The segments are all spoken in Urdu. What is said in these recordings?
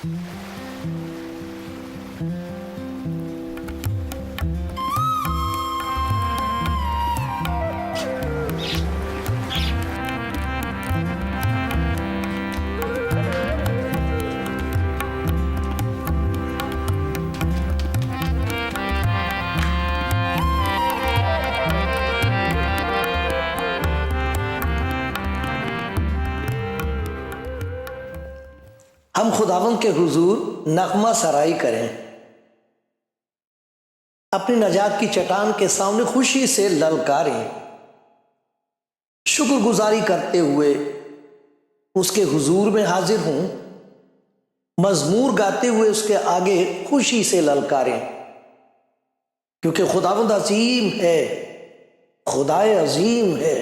ہم خداوند کے حضور نغمہ سرائی کریں، اپنی نجات کی چٹان کے سامنے خوشی سے للکاریں، شکر گزاری کرتے ہوئے اس کے حضور میں حاضر ہوں، مزمور گاتے ہوئے اس کے آگے خوشی سے للکاریں، کیونکہ خداوند عظیم ہے، خدائے عظیم ہے،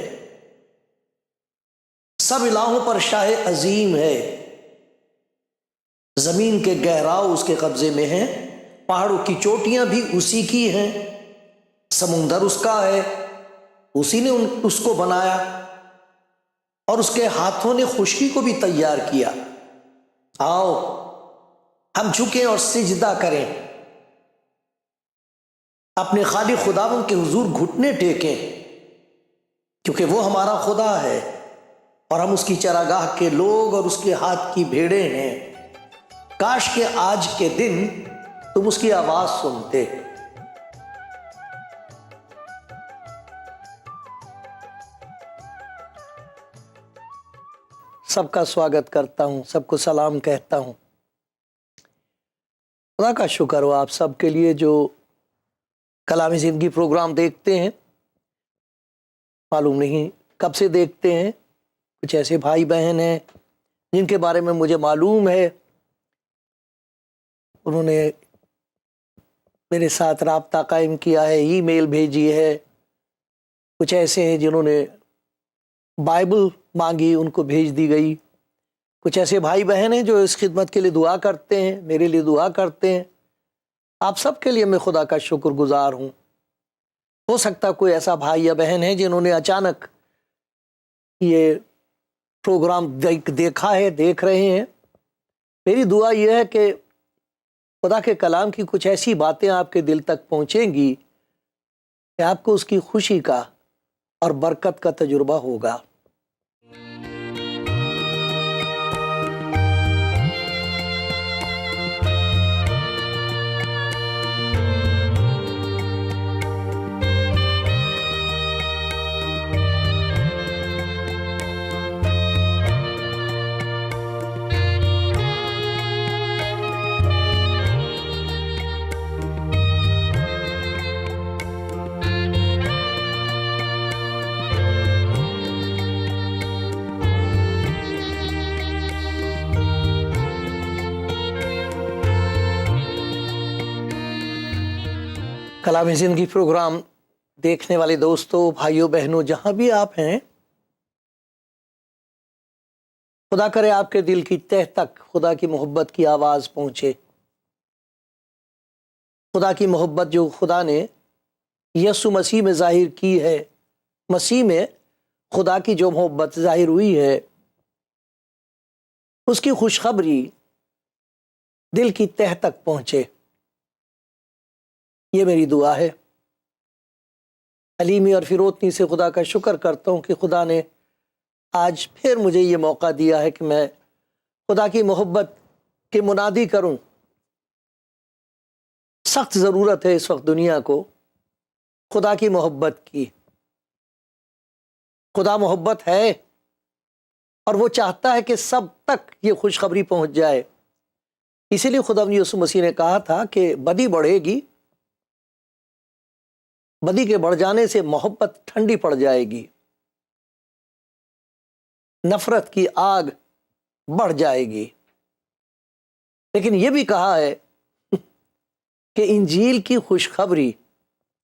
سب الہوں پر شاہ عظیم ہے، زمین کے گہراؤ اس کے قبضے میں ہیں، پہاڑوں کی چوٹیاں بھی اسی کی ہیں، سمندر اس کا ہے، اسی نے اس کو بنایا، اور اس کے ہاتھوں نے خشکی کو بھی تیار کیا۔ آؤ ہم جھکیں اور سجدہ کریں، اپنے خالق خداوند کے حضور گھٹنے ٹیکیں، کیونکہ وہ ہمارا خدا ہے اور ہم اس کی چراگاہ کے لوگ اور اس کے ہاتھ کی بھیڑیں ہیں۔ کاش کہ آج کے دن تم اس کی آواز سنتے۔ سب کا سواگت کرتا ہوں، سب کو سلام کہتا ہوں۔ خدا کا شکر ہو آپ سب کے لیے جو کلام زندگی پروگرام دیکھتے ہیں، معلوم نہیں کب سے دیکھتے ہیں۔ کچھ ایسے بھائی بہن ہیں جن کے بارے میں مجھے معلوم ہے، انہوں نے میرے ساتھ رابطہ قائم کیا ہے، ای میل بھیجی ہے۔ کچھ ایسے ہیں جنہوں نے بائبل مانگی، ان کو بھیج دی گئی۔ کچھ ایسے بھائی بہن ہیں جو اس خدمت کے لیے دعا کرتے ہیں، میرے لیے دعا کرتے ہیں۔ آپ سب کے لیے میں خدا کا شکر گزار ہوں۔ ہو سکتا کوئی ایسا بھائی یا بہن ہے جنہوں نے اچانک یہ پروگرام دیکھا ہے، دیکھ رہے ہیں۔ میری دعا یہ ہے کہ خدا کے کلام کی کچھ ایسی باتیں آپ کے دل تک پہنچیں گی کہ آپ کو اس کی خوشی کا اور برکت کا تجربہ ہوگا۔ کلام زندگی پروگرام دیکھنے والے دوستوں، بھائیوں بہنوں، جہاں بھی آپ ہیں، خدا کرے آپ کے دل کی تہ تک خدا کی محبت کی آواز پہنچے۔ خدا کی محبت جو خدا نے یسوع مسیح میں ظاہر کی ہے، مسیح میں خدا کی جو محبت ظاہر ہوئی ہے، اس کی خوشخبری دل کی تہ تک پہنچے، یہ میری دعا ہے۔ حلیمی اور فروتنی سے خدا کا شکر کرتا ہوں کہ خدا نے آج پھر مجھے یہ موقع دیا ہے کہ میں خدا کی محبت کی منادی کروں۔ سخت ضرورت ہے اس وقت دنیا کو خدا کی محبت کی۔ خدا محبت ہے اور وہ چاہتا ہے کہ سب تک یہ خوشخبری پہنچ جائے۔ اسی لیے خدا یسوع مسیح نے کہا تھا کہ بدی بڑھے گی، بدی کے بڑھ جانے سے محبت ٹھنڈی پڑ جائے گی، نفرت کی آگ بڑھ جائے گی۔ لیکن یہ بھی کہا ہے کہ انجیل کی خوشخبری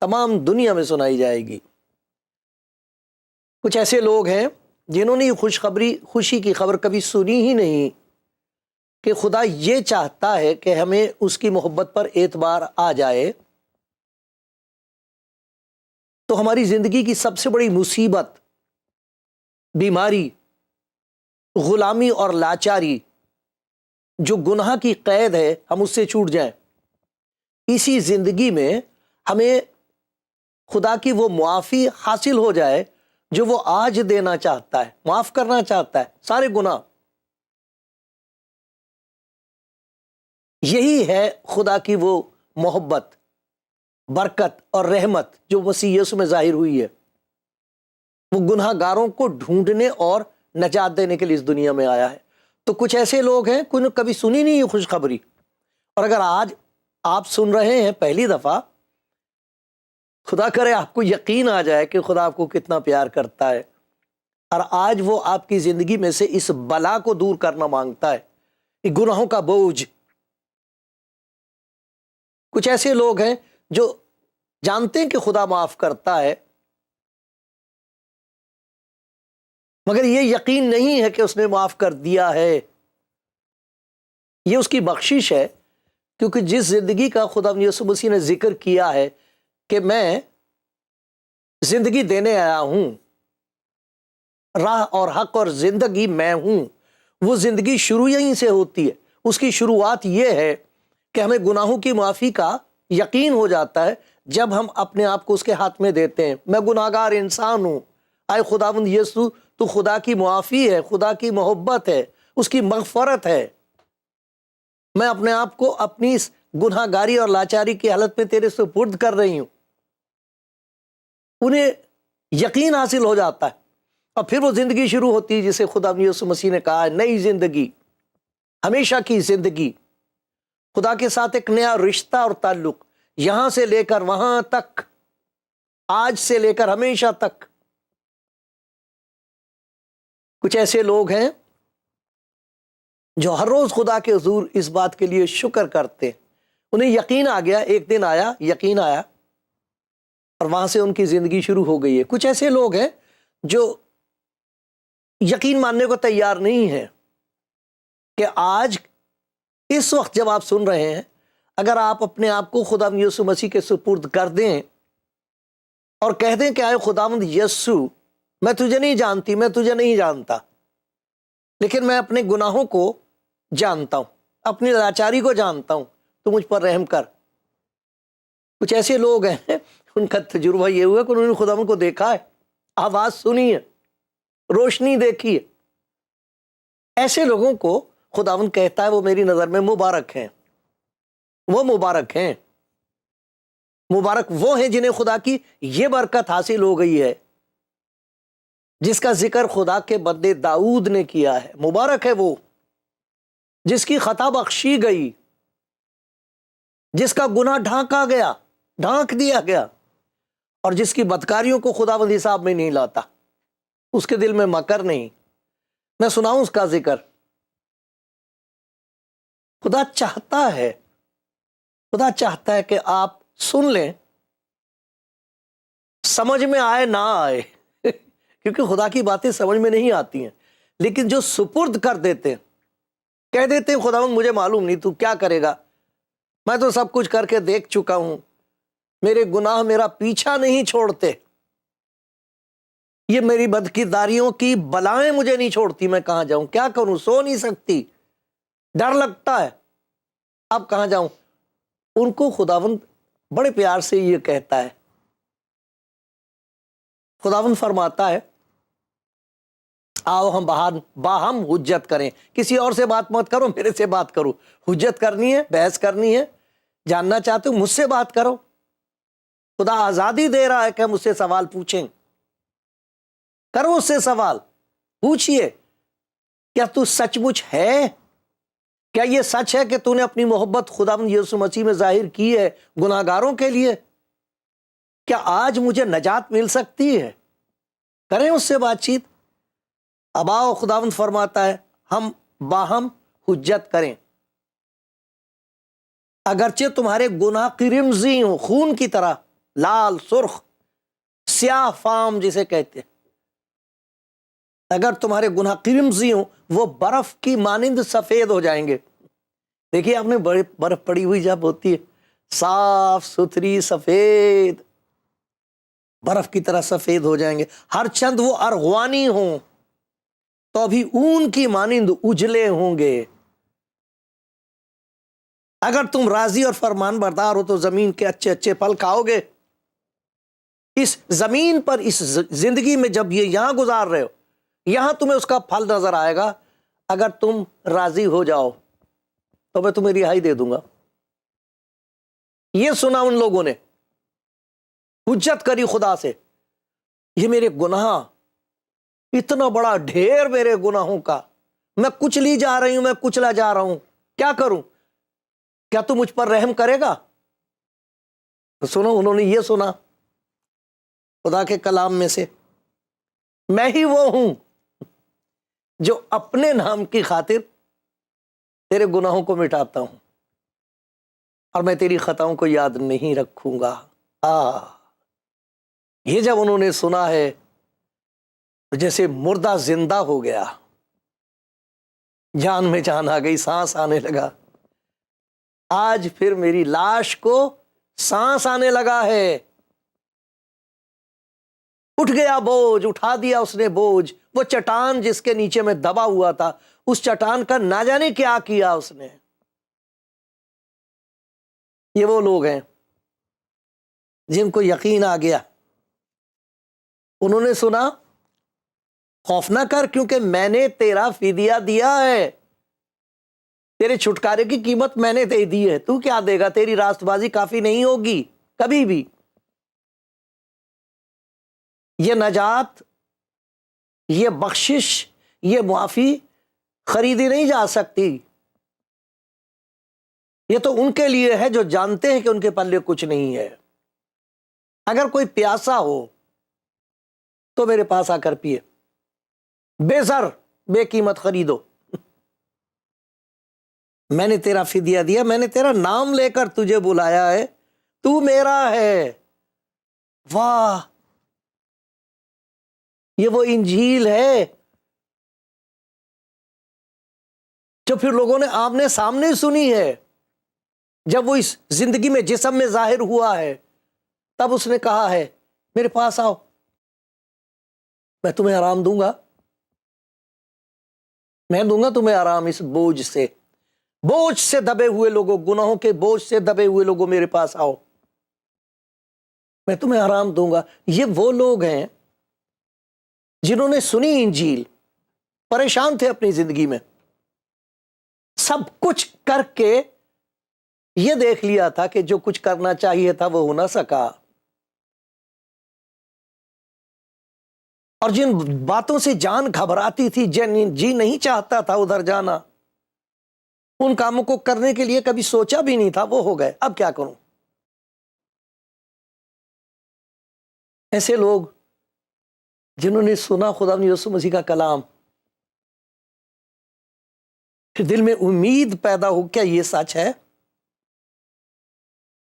تمام دنیا میں سنائی جائے گی۔ کچھ ایسے لوگ ہیں جنہوں نے یہ خوشی کی خبر کبھی سنی ہی نہیں کہ خدا یہ چاہتا ہے کہ ہمیں اس کی محبت پر اعتبار آ جائے، تو ہماری زندگی کی سب سے بڑی مصیبت، بیماری، غلامی اور لاچاری جو گناہ کی قید ہے ہم اس سے چھوٹ جائیں، اسی زندگی میں ہمیں خدا کی وہ معافی حاصل ہو جائے جو وہ آج دینا چاہتا ہے، معاف کرنا چاہتا ہے سارے گناہ۔ یہی ہے خدا کی وہ محبت، برکت اور رحمت جو مسیح یسوع میں ظاہر ہوئی ہے۔ وہ گناہ گاروں کو ڈھونڈنے اور نجات دینے کے لیے اس دنیا میں آیا ہے۔ تو کچھ ایسے لوگ ہیں کوئی نے کبھی سنی نہیں یہ خوشخبری، اور اگر آج آپ سن رہے ہیں پہلی دفعہ، خدا کرے آپ کو یقین آ جائے کہ خدا آپ کو کتنا پیار کرتا ہے، اور آج وہ آپ کی زندگی میں سے اس بلا کو دور کرنا مانگتا ہے، یہ گناہوں کا بوجھ۔ کچھ ایسے لوگ ہیں جو جانتے ہیں کہ خدا معاف کرتا ہے، مگر یہ یقین نہیں ہے کہ اس نے معاف کر دیا ہے۔ یہ اس کی بخشش ہے، کیونکہ جس زندگی کا خدا یسوع مسیح نے ذکر کیا ہے کہ میں زندگی دینے آیا ہوں، راہ اور حق اور زندگی میں ہوں، وہ زندگی شروع یہیں سے ہوتی ہے۔ اس کی شروعات یہ ہے کہ ہمیں گناہوں کی معافی کا یقین ہو جاتا ہے جب ہم اپنے آپ کو اس کے ہاتھ میں دیتے ہیں۔ میں گناہگار انسان ہوں، آئے خداوند یسوع تو خدا کی معافی ہے، خدا کی محبت ہے، اس کی مغفرت ہے۔ میں اپنے آپ کو اپنی اس گناہ گاری اور لاچاری کی حالت میں تیرے سپرد کر رہی ہوں۔ انہیں یقین حاصل ہو جاتا ہے، اور پھر وہ زندگی شروع ہوتی ہے جسے خدا یسوع مسیح نے کہا ہے نئی زندگی، ہمیشہ کی زندگی، خدا کے ساتھ ایک نیا رشتہ اور تعلق، یہاں سے لے کر وہاں تک، آج سے لے کر ہمیشہ تک۔ کچھ ایسے لوگ ہیں جو ہر روز خدا کے حضور اس بات کے لیے شکر کرتے ہیں، انہیں یقین آ گیا، ایک دن آیا، یقین آیا، اور وہاں سے ان کی زندگی شروع ہو گئی ہے۔ کچھ ایسے لوگ ہیں جو یقین ماننے کو تیار نہیں ہیں کہ آج اس وقت جب آپ سن رہے ہیں، اگر آپ اپنے آپ کو خدا یسوع مسیح کے سپرد کر دیں اور کہہ دیں کہ آئے خداوند یسوع، میں تجھے نہیں جانتی، میں تجھے نہیں جانتا، لیکن میں اپنے گناہوں کو جانتا ہوں، اپنی لاچاری کو جانتا ہوں، تو مجھ پر رحم کر۔ کچھ ایسے لوگ ہیں ان کا تجربہ یہ ہوا کہ انہوں نے خداوند کو دیکھا ہے، آواز سنی ہے، روشنی دیکھی ہے۔ ایسے لوگوں کو خداوند کہتا ہے وہ میری نظر میں مبارک ہیں، وہ مبارک ہیں، مبارک وہ ہیں جنہیں خدا کی یہ برکت حاصل ہو گئی ہے جس کا ذکر خدا کے بندے داؤد نے کیا ہے۔ مبارک ہے وہ جس کی خطا بخشی گئی، جس کا گناہ ڈھانکا گیا، ڈھانک دیا گیا، اور جس کی بدکاریوں کو خداوند حساب میں نہیں لاتا، اس کے دل میں مکر نہیں۔ میں سناؤں اس کا ذکر؟ خدا چاہتا ہے کہ آپ سن لیں، سمجھ میں آئے نہ آئے کیونکہ خدا کی باتیں سمجھ میں نہیں آتی ہیں، لیکن جو سپرد کر دیتے ہیں، کہہ دیتے ہیں خداوند مجھے معلوم نہیں تو کیا کرے گا، میں تو سب کچھ کر کے دیکھ چکا ہوں، میرے گناہ میرا پیچھا نہیں چھوڑتے، یہ میری بدکرداریوں کی بلائیں مجھے نہیں چھوڑتی، میں کہاں جاؤں، کیا کروں، سو نہیں سکتی، ڈر لگتا ہے، اب کہاں جاؤں۔ ان کو خداوند بڑے پیار سے یہ کہتا ہے، خداوند فرماتا ہے آؤ ہم باہم حجت کریں، کسی اور سے بات مت کرو، میرے سے بات کرو، حجت کرنی ہے، بحث کرنی ہے، جاننا چاہتے ہو مجھ سے بات کرو۔ خدا آزادی دے رہا ہے کہ ہم اس سے سوال پوچھیں، کرو اس سے سوال، پوچھئے کیا تو سچ مچ ہے، کیا یہ سچ ہے کہ تو نے اپنی محبت خداوند یسوع مسیح میں ظاہر کی ہے گناہ گاروں کے لیے، کیا آج مجھے نجات مل سکتی ہے، کریں اس سے بات چیت۔ اب آؤ خداوند فرماتا ہے ہم باہم حجت کریں، اگرچہ تمہارے گناہ قرمزی ہوں، خون کی طرح، لال، سرخ، سیاہ فام جسے کہتے ہیں، اگر تمہارے گناہ قرمزی ہوں وہ برف کی مانند سفید ہو جائیں گے۔ دیکھیے آپ نے برف پڑی ہوئی جب ہوتی ہے صاف ستھری سفید، برف کی طرح سفید ہو جائیں گے، ہر چند وہ ارغوانی ہوں تو بھی اون کی مانند اجلے ہوں گے۔ اگر تم راضی اور فرمان بردار ہو تو زمین کے اچھے اچھے پھل کھاؤ گے۔ اس زمین پر اس زندگی میں جب یہ یہاں گزار رہے ہو، یہاں تمہیں اس کا پھل نظر آئے گا۔ اگر تم راضی ہو جاؤ تو میں تمہیں رہائی دے دوں گا۔ یہ سنا ان لوگوں نے، حجت کری خدا سے، یہ میرے گناہ، اتنا بڑا ڈھیر میرے گناہوں کا، میں کچلی جا رہی ہوں، میں کچلا جا رہا ہوں، کیا کروں؟ کیا تو مجھ پر رحم کرے گا؟ تو سنو، انہوں نے یہ سنا خدا کے کلام میں سے، میں ہی وہ ہوں جو اپنے نام کی خاطر تیرے گناہوں کو مٹاتا ہوں اور میں تیری خطاؤں کو یاد نہیں رکھوں گا۔ یہ جب انہوں نے سنا ہے تو جیسے مردہ زندہ ہو گیا، جان میں جان آ گئی، سانس آنے لگا۔ آج پھر میری لاش کو سانس آنے لگا ہے۔ اٹھ گیا بوجھ، اٹھا دیا اس نے بوجھ، وہ چٹان جس کے نیچے میں دبا ہوا تھا، اس چٹان کا نہ جانے کیا کیا اس نے۔ یہ وہ لوگ ہیں جن کو یقین آ گیا، انہوں نے سنا، خوف نہ کر کیونکہ میں نے تیرا فدیہ دیا ہے، تیرے چھٹکارے کی قیمت میں نے دے دی ہے، تو کیا دے گا؟ تیری راست بازی کافی نہیں ہوگی کبھی بھی۔ یہ نجات، یہ بخشش، یہ معافی خریدی نہیں جا سکتی۔ یہ تو ان کے لیے ہے جو جانتے ہیں کہ ان کے پلے کچھ نہیں ہے۔ اگر کوئی پیاسا ہو تو میرے پاس آ کر پیے، بے زر بے قیمت خریدو، میں نے تیرا فدیہ دیا، میں نے تیرا نام لے کر تجھے بلایا ہے، تو میرا ہے۔ واہ، یہ وہ انجیل ہے جو پھر لوگوں نے آمنے سامنے سنی ہے۔ جب وہ اس زندگی میں جسم میں ظاہر ہوا ہے، تب اس نے کہا ہے، میرے پاس آؤ، میں تمہیں آرام دوں گا، میں دوں گا تمہیں آرام۔ اس بوجھ سے دبے ہوئے لوگوں، گناہوں کے بوجھ سے دبے ہوئے لوگوں، میرے پاس آؤ، میں تمہیں آرام دوں گا۔ یہ وہ لوگ ہیں جنہوں نے سنی انجیل، پریشان تھے اپنی زندگی میں، سب کچھ کر کے یہ دیکھ لیا تھا کہ جو کچھ کرنا چاہیے تھا وہ ہو نہ سکا، اور جن باتوں سے جان گھبراتی تھی، جی نہیں چاہتا تھا ادھر جانا، ان کاموں کو کرنے کے لیے کبھی سوچا بھی نہیں تھا، وہ ہو گئے۔ اب کیا کروں؟ ایسے لوگ جنہوں نے سنا خدا یسوع مسیح کا کلام، پھر دل میں امید پیدا ہو، کیا یہ سچ ہے؟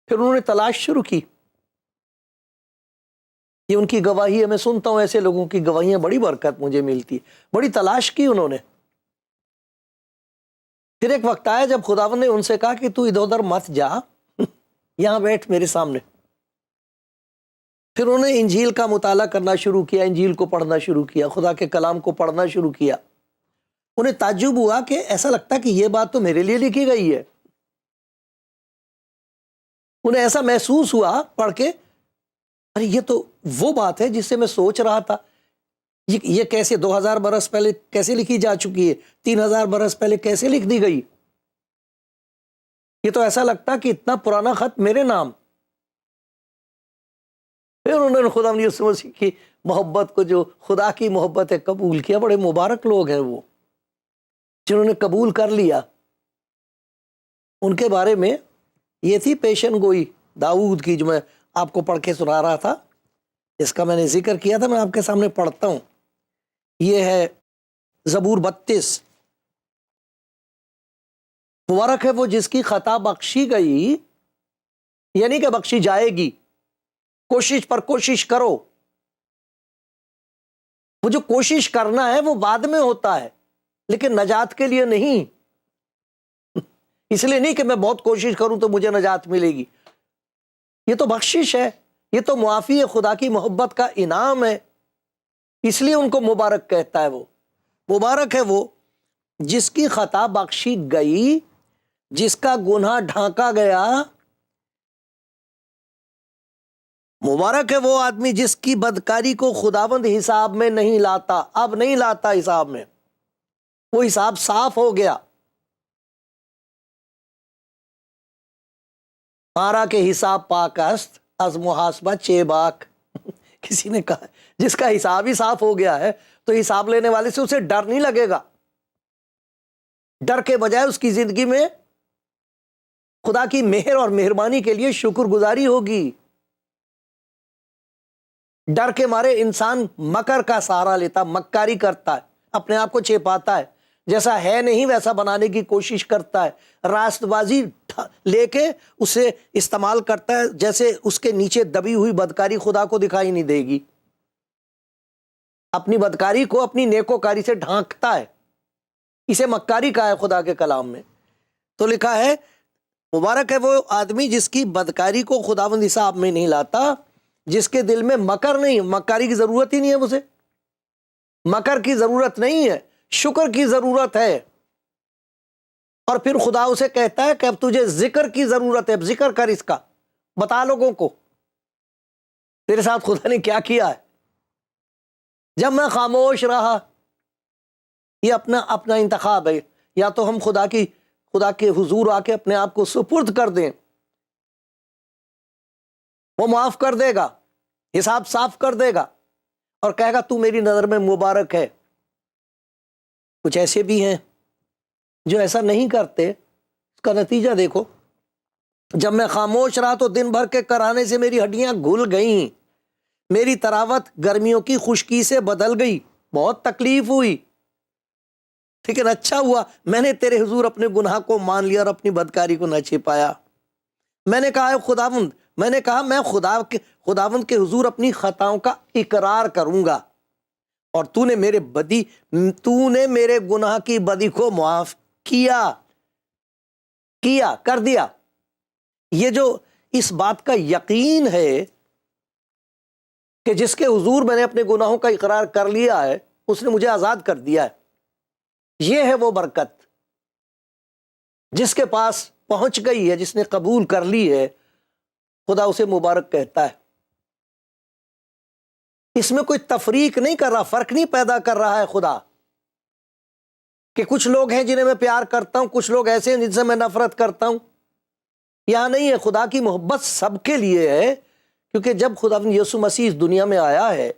پھر انہوں نے تلاش شروع کی۔ یہ ان کی گواہی ہے، میں سنتا ہوں ایسے لوگوں کی گواہیاں، بڑی برکت مجھے ملتی ہے، بڑی تلاش کی انہوں نے۔ پھر ایک وقت آیا جب خداوند نے ان سے کہا کہ تو ادھر ادھر مت جا، یہاں بیٹھ میرے سامنے۔ پھر انہوں نے انجیل کا مطالعہ کرنا شروع کیا، انجیل کو پڑھنا شروع کیا، خدا کے کلام کو پڑھنا شروع کیا۔ انہیں تعجب ہوا کہ ایسا لگتا کہ یہ بات تو میرے لیے لکھی گئی ہے۔ انہیں ایسا محسوس ہوا پڑھ کے، ارے یہ تو وہ بات ہے جس سے میں سوچ رہا تھا، یہ کیسے 2000 برس پہلے کیسے لکھی جا چکی ہے، 3000 برس پہلے کیسے لکھ دی گئی؟ یہ تو ایسا لگتا کہ اتنا پرانا خط میرے نام۔ پھر انہوں نے خدا یسوع مسیح کی محبت کو، جو خدا کی محبت ہے، قبول کیا۔ بڑے مبارک لوگ ہیں وہ جنہوں نے قبول کر لیا۔ ان کے بارے میں یہ تھی پیشن گوئی داؤد کی، جو میں آپ کو پڑھ کے سنا رہا تھا، اس کا میں نے ذکر کیا تھا، میں آپ کے سامنے پڑھتا ہوں۔ یہ ہے زبور 32۔ مبارک ہے وہ جس کی خطا بخشی گئی، یعنی کہ بخشی جائے گی، کوشش پر کوشش کرو۔ وہ جو کوشش کرنا ہے وہ بعد میں ہوتا ہے، لیکن نجات کے لیے نہیں۔ اس لیے نہیں کہ میں بہت کوشش کروں تو مجھے نجات ملے گی، یہ تو بخشش ہے، یہ تو معافی ہے، خدا کی محبت کا انعام ہے، اس لیے ان کو مبارک کہتا ہے۔ وہ مبارک ہے وہ جس کی خطا بخشی گئی، جس کا گناہ ڈھانکا گیا، مبارک ہے وہ آدمی جس کی بدکاری کو خداوند حساب میں نہیں لاتا۔ اب نہیں لاتا حساب میں، وہ حساب صاف ہو گیا۔ مارا کے حساب پاک است از محاسبہ چیباک۔ کسی نے کہا جس کا حساب ہی صاف ہو گیا ہے تو حساب لینے والے سے اسے ڈر نہیں لگے گا۔ ڈر کے بجائے اس کی زندگی میں خدا کی مہر اور مہربانی کے لیے شکر گزاری ہوگی۔ ڈر کے مارے انسان مکر کا سہارا لیتا، مکاری کرتا ہے، اپنے آپ کو چھپاتا ہے، جیسا ہے نہیں ویسا بنانے کی کوشش کرتا ہے، راست بازی لے کے اسے استعمال کرتا ہے، جیسے اس کے نیچے دبی ہوئی بدکاری خدا کو دکھائی نہیں دے گی۔ اپنی بدکاری کو اپنی نیکوکاری سے ڈھانکتا ہے، اسے مکاری کہا ہے خدا کے کلام میں۔ تو لکھا ہے مبارک ہے وہ آدمی جس کی بدکاری کو خداوند حساب میں نہیں لاتا، جس کے دل میں مکر نہیں، مکاری کی ضرورت ہی نہیں ہے، اسے مکر کی ضرورت نہیں ہے، شکر کی ضرورت ہے۔ اور پھر خدا اسے کہتا ہے کہ اب تجھے ذکر کی ضرورت ہے، اب ذکر کر اس کا، بتا لوگوں کو تیرے ساتھ خدا نے کیا کیا ہے۔ جب میں خاموش رہا، یہ اپنا انتخاب ہے، یا تو ہم خدا کے حضور آ کے اپنے آپ کو سپرد کر دیں، وہ معاف کر دے گا، حساب صاف کر دے گا اور کہے گا تو میری نظر میں مبارک ہے۔ کچھ ایسے بھی ہیں جو ایسا نہیں کرتے، اس کا نتیجہ دیکھو۔ جب میں خاموش رہا تو دن بھر کے کرانے سے میری ہڈیاں گھل گئیں، میری تراوت گرمیوں کی خشکی سے بدل گئی، بہت تکلیف ہوئی، لیکن اچھا ہوا میں نے تیرے حضور اپنے گناہ کو مان لیا اور اپنی بدکاری کو نہ چھپایا۔ میں نے کہا خداوند، میں نے کہا میں خداوند کے حضور اپنی خطاؤں کا اقرار کروں گا، اور تو نے میرے گناہ کی بدی کو معاف کر دیا۔ یہ جو اس بات کا یقین ہے کہ جس کے حضور میں نے اپنے گناہوں کا اقرار کر لیا ہے، اس نے مجھے آزاد کر دیا ہے، یہ ہے وہ برکت جس کے پاس پہنچ گئی ہے، جس نے قبول کر لی ہے، خدا اسے مبارک کہتا ہے۔ اس میں کوئی تفریق نہیں کر رہا، فرق نہیں پیدا کر رہا ہے خدا کہ کچھ لوگ ہیں جنہیں میں پیار کرتا ہوں، کچھ لوگ ایسے ہیں جن سے میں نفرت کرتا ہوں۔ یہاں نہیں ہے، خدا کی محبت سب کے لیے ہے، کیونکہ جب خدا یسوع مسیح اس دنیا میں آیا ہے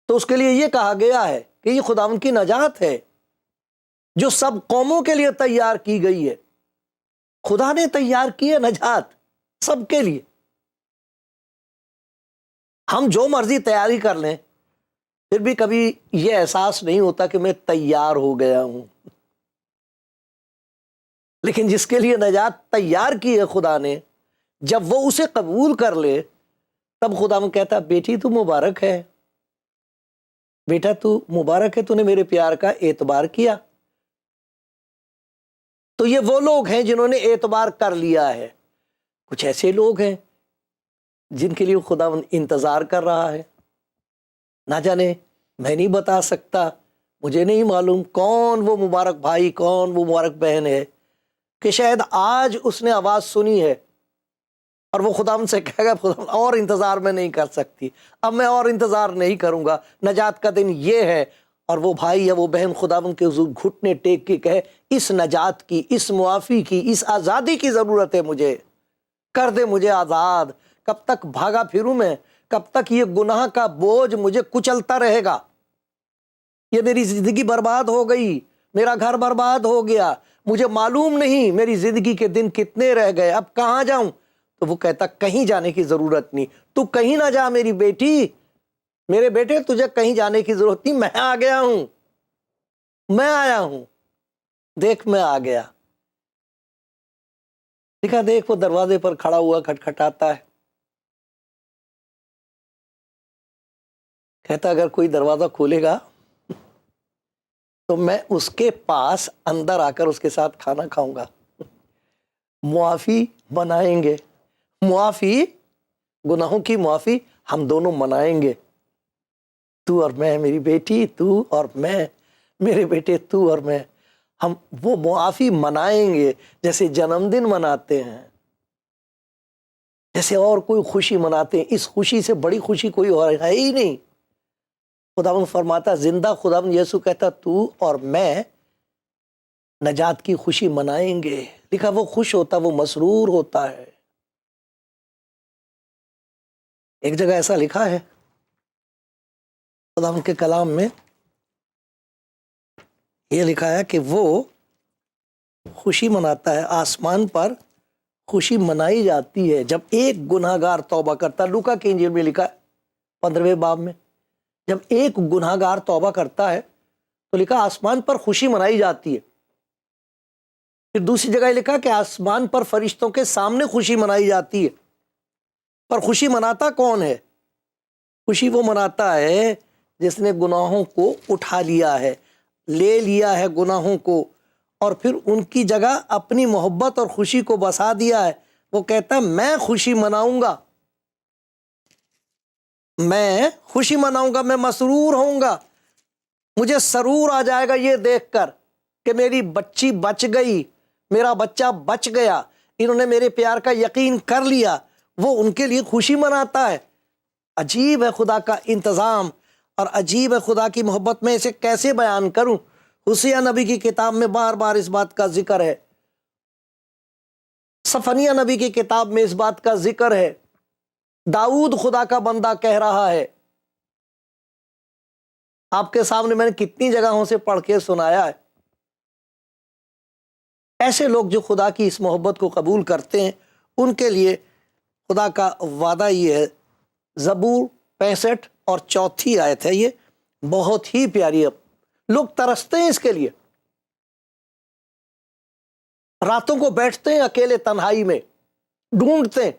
تو اس کے لیے یہ کہا گیا ہے کہ یہ خداوند کی نجات ہے جو سب قوموں کے لیے تیار کی گئی ہے۔ خدا نے تیار کی ہے نجات سب کے لیے۔ ہم جو مرضی تیاری کر لیں، پھر بھی کبھی یہ احساس نہیں ہوتا کہ میں تیار ہو گیا ہوں۔ لیکن جس کے لیے نجات تیار کی ہے خدا نے، جب وہ اسے قبول کر لے تب خدا میں کہتا بیٹی تو مبارک ہے، بیٹا تو مبارک ہے، تو نے میرے پیار کا اعتبار کیا۔ تو یہ وہ لوگ ہیں جنہوں نے اعتبار کر لیا ہے۔ کچھ ایسے لوگ ہیں جن کے لیے خدا انتظار کر رہا ہے۔ نہ جانے، میں نہیں بتا سکتا، مجھے نہیں معلوم کون وہ مبارک بھائی، کون وہ مبارک بہن ہے کہ شاید آج اس نے آواز سنی ہے اور وہ خدا سے کہے گا خدا اور انتظار میں نہیں کر سکتی، اب میں اور انتظار نہیں کروں گا، نجات کا دن یہ ہے۔ اور وہ بھائی یا وہ بہن خداوند کے حضور گھٹنے ٹیک کے کہے اس نجات کی، اس معافی کی، اس آزادی کی ضرورت ہے، مجھے کر دے، مجھے آزاد۔ کب تک بھاگا پھروں میں؟ کب تک یہ گناہ کا بوجھ مجھے کچلتا رہے گا؟ یہ میری زندگی برباد ہو گئی، میرا گھر برباد ہو گیا، مجھے معلوم نہیں میری زندگی کے دن کتنے رہ گئے، اب کہاں جاؤں؟ تو وہ کہتا کہیں جانے کی ضرورت نہیں، تو کہیں نہ جا میری بیٹی، میرے بیٹے، تجھے کہیں جانے کی ضرورت نہیں، میں آ گیا ہوں، میں آیا ہوں، دیکھ میں آ گیا۔ دیکھا، دیکھ وہ دروازے پر کھڑا ہوا کھٹکھٹاتا ہے، کہتا اگر کوئی دروازہ کھولے گا تو میں اس کے پاس اندر آ کر اس کے ساتھ کھانا کھاؤں گا، معافی بنائیں گے، معافی، گناہوں کی معافی ہم دونوں منائیں گے، تو اور میں، میری بیٹی تو اور میں، میرے بیٹے تو اور میں، ہم وہ معافی منائیں گے جیسے جنم دن مناتے ہیں، جیسے اور کوئی خوشی مناتے ہیں۔ اس خوشی سے بڑی خوشی کوئی اور ہے ہی نہیں۔ خداوند فرماتا، زندہ خداوند یسوع کہتا تو اور میں نجات کی خوشی منائیں گے۔ لکھا وہ خوش ہوتا، وہ مسرور ہوتا ہے۔ ایک جگہ ایسا لکھا ہے خداوند کے کلام میں، یہ لکھا ہے کہ وہ خوشی مناتا ہے، آسمان پر خوشی منائی جاتی ہے جب ایک گناہ گار توبہ کرتا ہے۔ لوکا کی انجیل میں لکھا ہے 15ویں باب میں، جب ایک گناہ گار توبہ کرتا ہے تو لکھا آسمان پر خوشی منائی جاتی ہے۔ پھر دوسری جگہ لکھا کہ آسمان پر فرشتوں کے سامنے خوشی منائی جاتی ہے۔ پر خوشی مناتا کون ہے؟ خوشی وہ مناتا ہے جس نے گناہوں کو اٹھا لیا ہے، لے لیا ہے گناہوں کو، اور پھر ان کی جگہ اپنی محبت اور خوشی کو بسا دیا ہے۔ وہ کہتا ہے میں خوشی مناؤں گا، میں خوشی مناؤں گا، میں مسرور ہوں گا، مجھے سرور آ جائے گا یہ دیکھ کر کہ میری بچی بچ گئی، میرا بچہ بچ گیا، انہوں نے میرے پیار کا یقین کر لیا۔ وہ ان کے لیے خوشی مناتا ہے۔ عجیب ہے خدا کا انتظام، اور عجیب ہے خدا کی محبت۔ میں اسے کیسے بیان کروں؟ حوشیہ نبی کی کتاب میں بار بار اس بات کا ذکر ہے، صفنیہ نبی کی کتاب میں اس بات کا ذکر ہے، داؤد خدا کا بندہ کہہ رہا ہے۔ آپ کے سامنے میں نے کتنی جگہوں سے پڑھ کے سنایا ہے۔ ایسے لوگ جو خدا کی اس محبت کو قبول کرتے ہیں، ان کے لیے خدا کا وعدہ یہ ہے۔ زبور 65 اور 4 آیت ہے، یہ بہت ہی پیاری ہے۔ لوگ ترستے ہیں اس کے لیے، راتوں کو بیٹھتے ہیں اکیلے تنہائی میں، ڈھونڈتے ہیں۔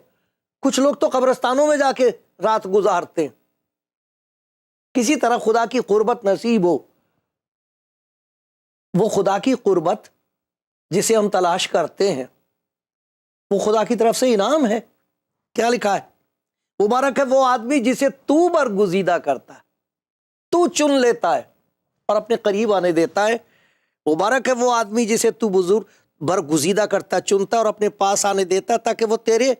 کچھ لوگ تو قبرستانوں میں جا کے رات گزارتے ہیں، کسی طرح خدا کی قربت نصیب ہو۔ وہ خدا کی قربت جسے ہم تلاش کرتے ہیں، وہ خدا کی طرف سے انعام ہے۔ کیا لکھا ہے؟ مبارک ہے وہ آدمی جسے تو برگزیدہ کرتا ہے، تو چن لیتا ہے اور اپنے قریب آنے دیتا ہے۔ مبارک ہے وہ آدمی جسے تو برگزیدہ کرتا ہے، چنتا اور اپنے پاس آنے دیتا، تاکہ وہ تیرے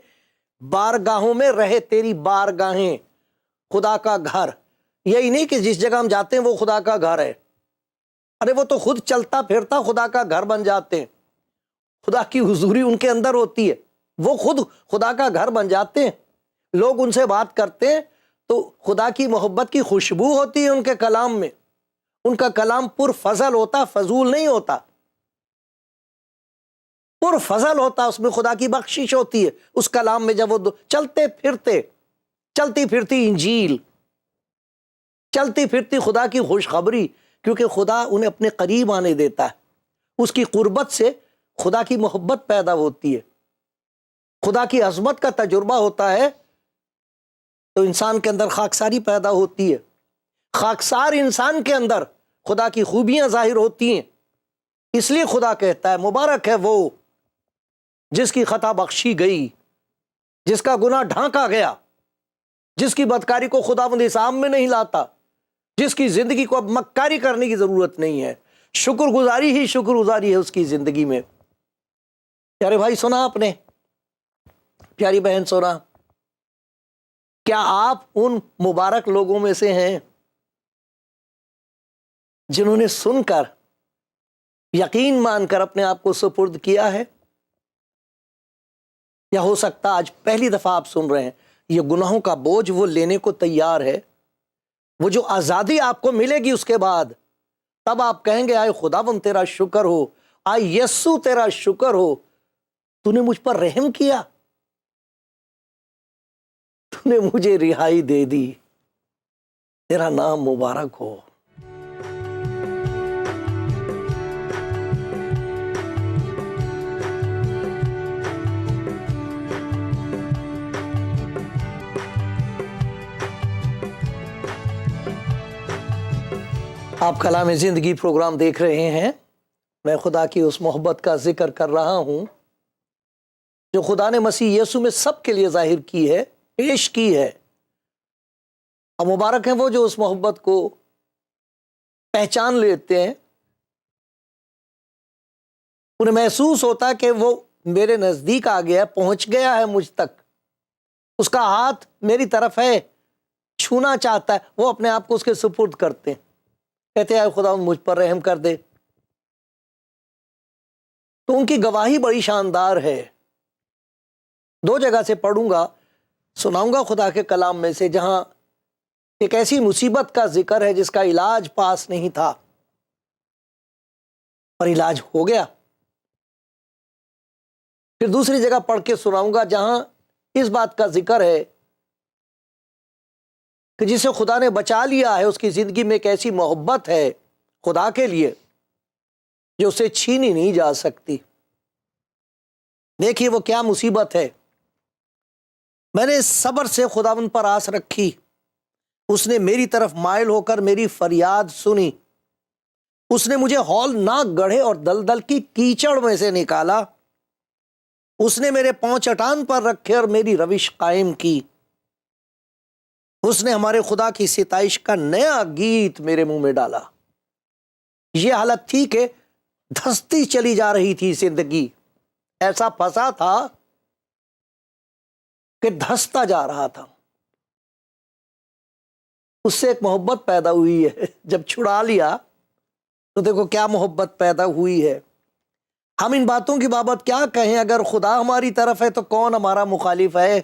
بارگاہوں میں رہے۔ تیری بارگاہیں، خدا کا گھر، یہی نہیں کہ جس جگہ ہم جاتے ہیں وہ خدا کا گھر ہے۔ ارے وہ تو خود چلتا پھرتا خدا کا گھر بن جاتے ہیں، خدا کی حضوری ان کے اندر ہوتی ہے، وہ خود خدا کا گھر بن جاتے ہیں۔ لوگ ان سے بات کرتے ہیں تو خدا کی محبت کی خوشبو ہوتی ہے ان کے کلام میں۔ ان کا کلام پر فضل ہوتا، فضول نہیں ہوتا، پر فضل ہوتا، اس میں خدا کی بخشش ہوتی ہے اس کلام میں۔ جب وہ چلتے پھرتے، چلتی پھرتی انجیل، چلتی پھرتی خدا کی خوشخبری، کیونکہ خدا انہیں اپنے قریب آنے دیتا ہے۔ اس کی قربت سے خدا کی محبت پیدا ہوتی ہے، خدا کی عظمت کا تجربہ ہوتا ہے، تو انسان کے اندر خاکساری پیدا ہوتی ہے۔ خاکسار انسان کے اندر خدا کی خوبیاں ظاہر ہوتی ہیں۔ اس لیے خدا کہتا ہے مبارک ہے وہ جس کی خطا بخشی گئی، جس کا گناہ ڈھانکا گیا، جس کی بدکاری کو خداوند حساب میں نہیں لاتا، جس کی زندگی کو اب مکاری کرنے کی ضرورت نہیں ہے، شکر گزاری ہی شکر گزاری ہے اس کی زندگی میں۔ پیارے بھائی سنا آپ نے، پیاری بہن سنا، کیا آپ ان مبارک لوگوں میں سے ہیں جنہوں نے سن کر، یقین مان کر اپنے آپ کو سپرد کیا ہے؟ یا ہو سکتا آج پہلی دفعہ آپ سن رہے ہیں، یہ گناہوں کا بوجھ وہ لینے کو تیار ہے، وہ جو آزادی آپ کو ملے گی اس کے بعد، تب آپ کہیں گے آئے خداوند تیرا شکر ہو، آئے یسوع تیرا شکر ہو، تو نے مجھ پر رحم کیا، تو نے مجھے رہائی دے دی، تیرا نام مبارک ہو۔ آپ کلام زندگی پروگرام دیکھ رہے ہیں۔ میں خدا کی اس محبت کا ذکر کر رہا ہوں جو خدا نے مسیح یسوع میں سب کے لیے ظاہر کی ہے، پیش کی ہے۔ اور مبارک ہیں وہ جو اس محبت کو پہچان لیتے ہیں انہیں محسوس ہوتا ہے کہ وہ میرے نزدیک آ گیا، پہنچ گیا ہے مجھ تک، اس کا ہاتھ میری طرف ہے، چھونا چاہتا ہے، وہ اپنے آپ کو اس کے سپرد کرتے ہیں، کہتے ہیں اے خدا مجھ پر رحم کر دے۔ تو ان کی گواہی بڑی شاندار ہے۔ 2 جگہ سے پڑھوں گا، سناؤں گا خدا کے کلام میں سے، جہاں ایک ایسی مصیبت کا ذکر ہے جس کا علاج پاس نہیں تھا اور علاج ہو گیا۔ پھر دوسری جگہ پڑھ کے سناؤں گا جہاں اس بات کا ذکر ہے کہ جسے خدا نے بچا لیا ہے، اس کی زندگی میں ایک ایسی محبت ہے خدا کے لیے جو اسے چھینی نہیں جا سکتی۔ دیکھیے وہ کیا مصیبت ہے۔ میں نے صبر سے خداوند پر آس رکھی، اس نے میری طرف مائل ہو کر میری فریاد سنی، اس نے مجھے ہولناک گڑھے اور دلدل کی کیچڑ میں سے نکالا، اس نے میرے پاؤں چٹان پر رکھے اور میری روش قائم کی، اس نے ہمارے خدا کی ستائش کا نیا گیت میرے منہ میں ڈالا۔ یہ حالت تھی کہ دھستی چلی جا رہی تھی زندگی، ایسا پھنسا تھا کہ دھستا جا رہا تھا۔ اس سے ایک محبت پیدا ہوئی ہے، جب چھڑا لیا تو دیکھو کیا محبت پیدا ہوئی ہے۔ ہم ان باتوں کی بابت کیا کہیں؟ اگر خدا ہماری طرف ہے تو کون ہمارا مخالف ہے؟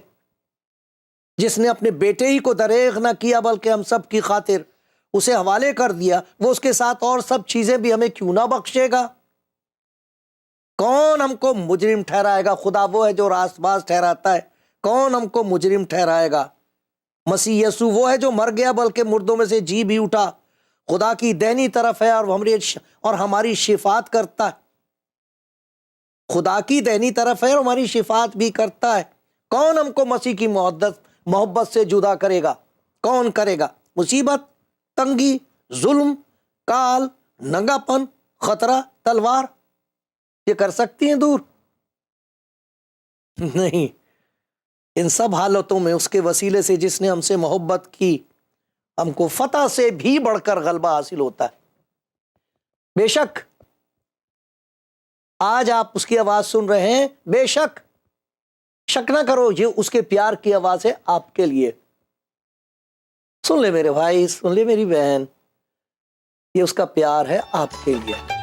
جس نے اپنے بیٹے ہی کو دریغ نہ کیا بلکہ ہم سب کی خاطر اسے حوالے کر دیا، وہ اس کے ساتھ اور سب چیزیں بھی ہمیں کیوں نہ بخشے گا؟ کون ہم کو مجرم ٹھہرائے گا؟ خدا وہ ہے جو راست باز ٹھہراتا ہے، کون ہم کو مجرم ٹھہرائے گا؟ مسیح یسوع وہ ہے جو مر گیا بلکہ مردوں میں سے جی بھی اٹھا، خدا کی دہنی طرف ہے اور ہماری شفاعت کرتا ہے، خدا کی دہنی طرف ہے اور ہماری شفاعت بھی کرتا ہے۔ کون ہم کو مسیح کی محبت سے جدا کرے گا؟ کون کرے گا؟ مصیبت، تنگی، ظلم، کال، ننگا پن، خطرہ، تلوار، یہ کر سکتی ہیں دور؟ نہیں، ان سب حالتوں میں اس کے وسیلے سے جس نے ہم سے محبت کی، ہم کو فتح سے بھی بڑھ کر غلبہ حاصل ہوتا ہے۔ بے شک آج آپ اس کی آواز سن رہے ہیں، بے شک شک نہ کرو، یہ اس کے پیار کی آواز ہے آپ کے لیے۔ سن لے میرے بھائی، سن لے میری بہن، یہ اس کا پیار ہے آپ کے لیے۔